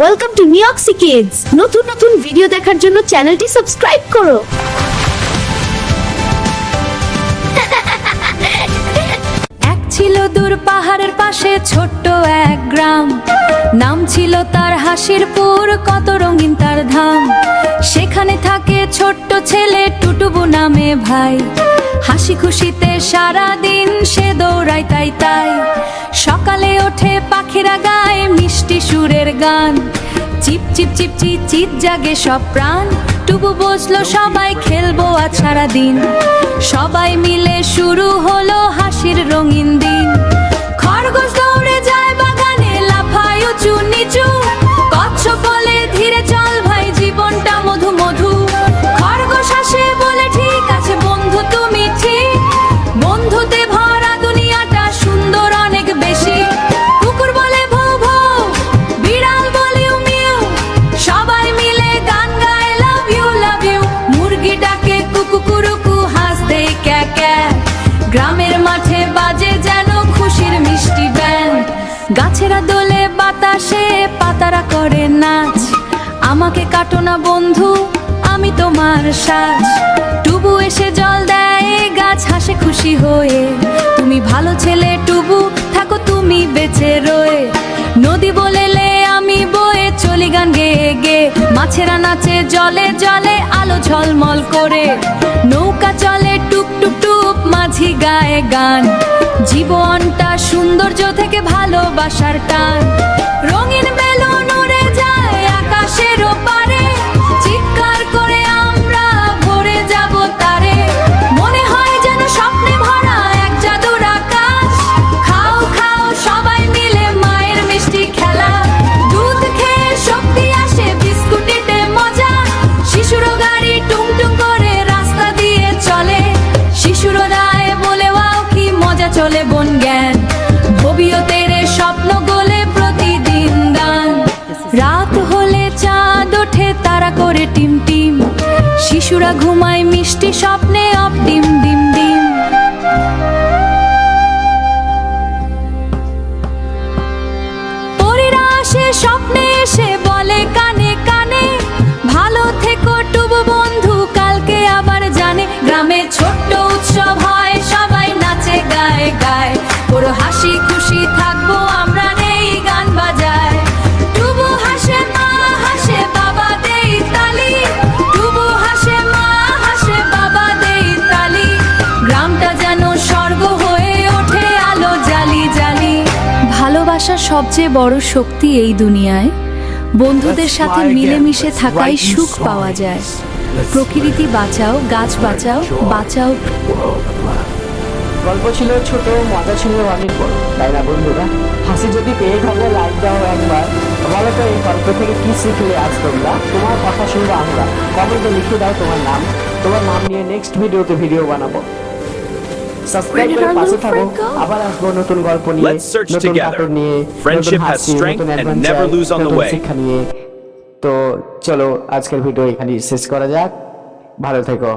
Welcome to নিউক্সি kids. নতুন নতুন video দেখার জন্য চ্যানেলটি সাবস্ক্রাইব করো। এক ছিল দূর পাহাড়ের পাশে ছোট্ট এক গ্রাম, নাম ছিল তার হাসিরপুর, কত রঙিন তার ধাম। সেখানে থাকে ছোট্ট ছেলে টুটুবু নামে ভাই, হাসি খুশিতে সারা দিন সে দৌড়ায় তাই তাই। সকালে ওঠে পাখিরা গায় মিষ্টি সুরের গান, চিপ চিপ চিপ চিপ চিপ জাগে সব প্রাণ। টুবু বসলো সবাই খেলবো আজ সারাদিন, সবাই মিলে শুরু হলো হাসির রঙিন দিন। খরগোশ দৌড়ে যায় বাগানে, লাফায় উঁচু নিচু, কচ্ছপ বলে ধীরে চল ভাই জীবনটা মধু মধু। খরগোশ হাসে বলে ঠিক আছে বন্ধু তুমি ঠিক, বন্ধুতে ভরা দুনিয়াটা সুন্দর অনেক বেশি। কুকুর বলে ভৌ ভৌ, বিড়াল বলে মিউ, সবাই মিলে গান গায় লাভ ইউ লাভ ইউ। মুরগি ডাকে কুকুকুরুকু, হাঁস দেয় ক্যা ক্যা, গ্রামের মাঠে বাজে যেন খুশির মিষ্টি ব্যান্ড। গাছেরা দোলে বাতাসে পাতারা করে নাচ, আমাকে কাটো না বন্ধু আমি তোমার সাজ। টুবু এসে জল দেয় গাছ হাসে খুশি হয়ে, তুমি ভালো ছেলে টুবু থাকো তুমি বেঁচে রয়ে। নদী বলেলে আমি বয়ে চলি গান গেয়ে গে, মাছেরা নাচে জলে জলে আলো ঝলমল করে। নৌকা চলে টুক টুক টুক মাঝি গায়ে গান, জীবনটা সৌন্দর্য থেকে ভালোবাসার টান। রঙিন বেলুন উড়ে যায় আকাশের ওপারে, চিৎকার করে আমরা ভরে যাব তারে। মনে হয় যেন স্বপ্নে ভরা এক জাদুর আকাশ, খাও খাও সবাই মিলে মায়ের মিষ্টি খেলা। দুধ খেয়ে শক্তি আসে বিস্কুটিতে মজা, শিশুরও গাড়ি টুংটুং করে রাস্তা দিয়ে চলে। শিশুরও রায় বলে ওয়াও কি মজা চলে বন জ্ঞান, ভবিষ্যতের স্বপ্ন গোলে প্রতিদিন দান। রাত হলে চাঁদ ওঠে তারা করে টিম টিম, শিশুরা ঘুমায় মিষ্টি স্বপ্নে অপ ডিম ডিম ডিম। পরীরা আসে স্বপ্নে এসে বলে কানে কানে, ভালো থেকো টুবু বন্ধু কালকে আবার জানে। গ্রামে ছোট্ট উৎসব হয় সবাই নাচে গায়ে গায়ে, পুরো হাসি খুশি থাকবো আমরা নেই গান বাজায়। টুবু হাসে মা হাসে বাবা দেই তালি, টুবু হাসে মা হাসে বাবা দেই তালি। গ্রামটা যেন স্বর্গ হয়ে ওঠে আলো জালি জালি। ভালোবাসা সবচেয়ে বড় শক্তি এই দুনিয়ায়, বন্ধুদের সাথে মিলেমিশে থাকাই সুখ পাওয়া যায়। প্রকৃতি বাঁচাও, গাছ বাঁচাও, বাঁচাও। গল্প ছিল ছোট, মজা ছিল অনেক বড়, তাই না বন্ধুরা? হাসি যদি পেয়ে থাকো লাইক দাও একবার। বলো তো এই গল্প থেকে কি শিখলে আজ তোমরা? তোমার কথা শুনবো আমরা, কমেন্টে লিখে দাও তোমার নাম নিয়ে নেক্সট ভিডিওতে ভিডিও বানাবো। সাবস্ক্রাইব করে পাশে থাকো, আবার আসবো নতুন গল্প নিয়ে, Let's search নতুন together. নাটক নিয়ে, Friendship নতুন has হাসি, strength নতুন and adventure, never lose on the নতুন way. শিক্ষা নিয়ে। তো চলো আজকের ভিডিও এখানে শেষ করা যাক। ভালো থেকো।